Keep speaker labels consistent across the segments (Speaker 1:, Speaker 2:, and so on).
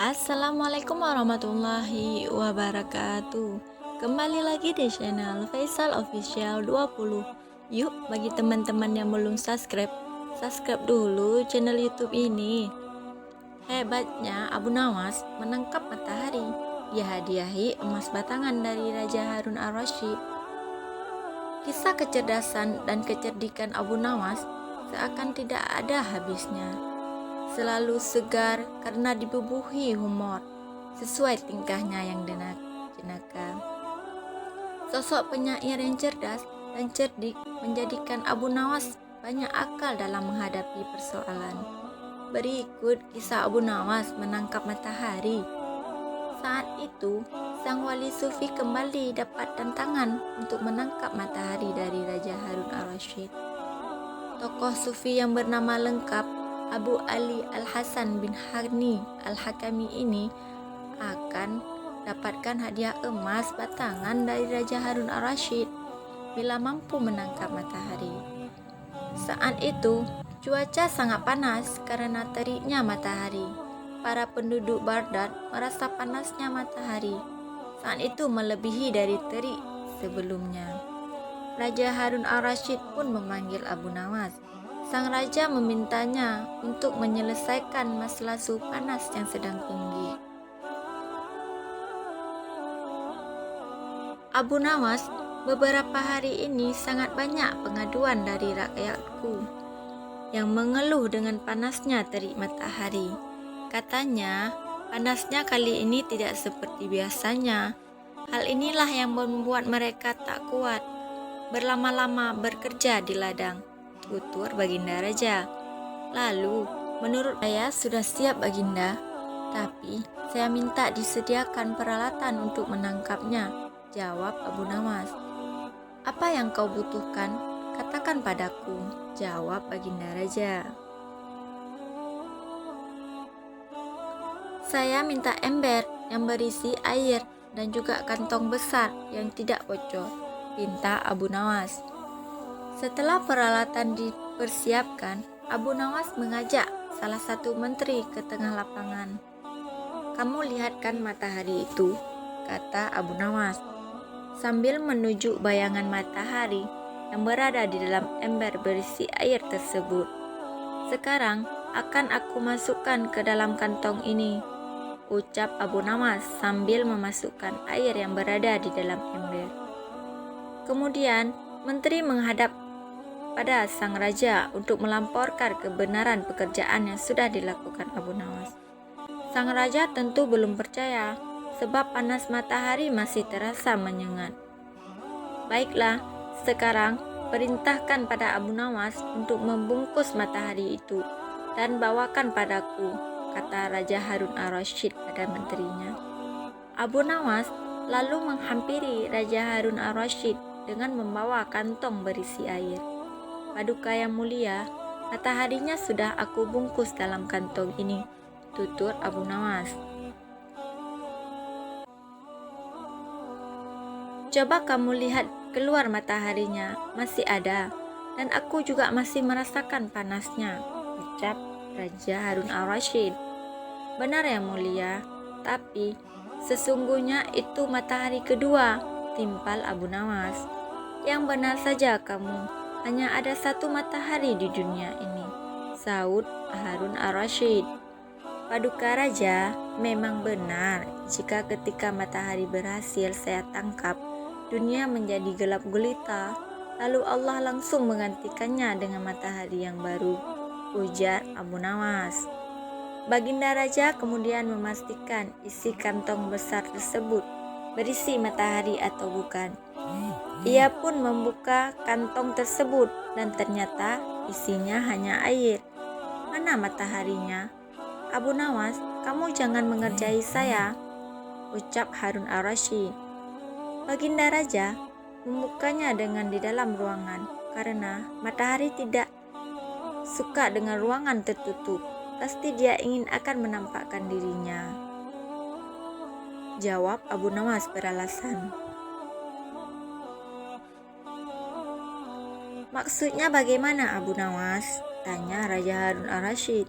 Speaker 1: Assalamualaikum warahmatullahi wabarakatuh. Kembali lagi di channel Faisal Official 20. Yuk, bagi teman-teman yang belum subscribe, subscribe dulu channel YouTube ini. Hebatnya Abu Nawas menangkap matahari. Dia hadiahi emas batangan dari Raja Harun Ar-Rasyid. Kisah kecerdasan dan kecerdikan Abu Nawas seakan tidak ada habisnya. Selalu segar karena dibubuhi humor, sesuai tingkahnya yang jenaka. Sosok penyair yang cerdas dan cerdik menjadikan Abu Nawas banyak akal dalam menghadapi persoalan. Berikut kisah Abu Nawas menangkap matahari. Saat itu, sang wali sufi kembali dapat tantangan untuk menangkap matahari dari Raja Harun Ar-Rasyid. Tokoh sufi yang bernama lengkap Abu Ali Al-Hasan bin Hani Al-Hakami ini akan dapatkan hadiah emas batangan dari Raja Harun Ar-Rasyid bila mampu menangkap matahari. Saat itu, cuaca sangat panas karena teriknya matahari. Para penduduk Baghdad merasa panasnya matahari. Saat itu melebihi dari terik sebelumnya. Raja Harun Ar-Rasyid pun memanggil Abu Nawas. Sang raja memintanya untuk menyelesaikan masalah suhu panas yang sedang tinggi. Abu Nawas, beberapa hari ini sangat banyak pengaduan dari rakyatku yang mengeluh dengan panasnya terik matahari. Katanya, panasnya kali ini tidak seperti biasanya. Hal inilah yang membuat mereka tak kuat berlama-lama bekerja di ladang, tutur Baginda Raja. Lalu, menurut saya sudah siap Baginda, tapi saya minta disediakan peralatan untuk menangkapnya, jawab Abu Nawas. Apa yang kau butuhkan? Katakan padaku, jawab Baginda Raja. Saya minta ember yang berisi air dan juga kantong besar yang tidak bocor, pinta Abu Nawas. Setelah peralatan dipersiapkan, Abu Nawas mengajak salah satu menteri ke tengah lapangan. Kamu lihatkan matahari itu, kata Abu Nawas, sambil menunjuk bayangan matahari yang berada di dalam ember berisi air tersebut. Sekarang akan aku masukkan ke dalam kantong ini, ucap Abu Nawas sambil memasukkan air yang berada di dalam ember. Kemudian, menteri menghadap pada sang raja untuk melamporkan kebenaran pekerjaan yang sudah dilakukan Abu Nawas. Sang raja tentu belum percaya, sebab panas matahari masih terasa menyengat. Baiklah, sekarang perintahkan pada Abu Nawas untuk membungkus matahari itu dan bawakan padaku, kata Raja Harun Ar-Rasyid pada menterinya. Abu Nawas lalu menghampiri Raja Harun Ar-Rasyid dengan membawa kantong berisi air. Paduka yang mulia, mataharinya sudah aku bungkus dalam kantong ini, tutur Abu Nawas. Coba kamu lihat keluar mataharinya, masih ada, dan aku juga masih merasakan panasnya, ucap Raja Harun Ar-Rasyid. Benar yang mulia, tapi sesungguhnya itu matahari kedua, timpal Abu Nawas. Yang benar saja kamu, hanya ada satu matahari di dunia ini, saud Harun Ar-Rasyid. Paduka Raja, memang benar jika ketika matahari berhasil saya tangkap, dunia menjadi gelap gulita, lalu Allah langsung menggantikannya dengan matahari yang baru, ujar Abu Nawas. Baginda Raja kemudian memastikan isi kantong besar tersebut berisi matahari atau bukan. Ia pun membuka kantong tersebut dan ternyata isinya hanya air. Mana mataharinya? Abu Nawas, kamu jangan mengerjai saya, ucap Harun Ar-Rasyid. Baginda Raja membukanya dengan di dalam ruangan karena matahari tidak suka dengan ruangan tertutup. Pasti dia ingin akan menampakkan dirinya, jawab Abu Nawas beralasan. Maksudnya bagaimana Abu Nawas? Tanya Raja Harun Ar-Rasyid.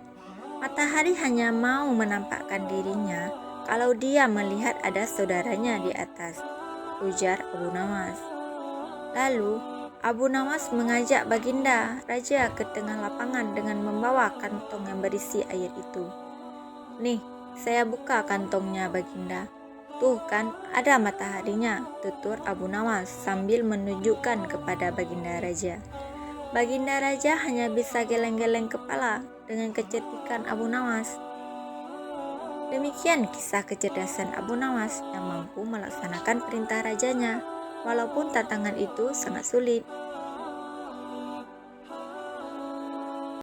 Speaker 1: Matahari hanya mau menampakkan dirinya kalau dia melihat ada saudaranya di atas, ujar Abu Nawas. Lalu, Abu Nawas mengajak Baginda Raja ke tengah lapangan dengan membawa kantong yang berisi air itu. Nih, saya buka kantongnya, Baginda. Tuh kan, ada mataharinya, tutur Abu Nawas sambil menunjukkan kepada Baginda Raja. Baginda Raja hanya bisa geleng-geleng kepala dengan kecerdikan Abu Nawas. Demikian kisah kecerdasan Abu Nawas yang mampu melaksanakan perintah rajanya, walaupun tantangan itu sangat sulit.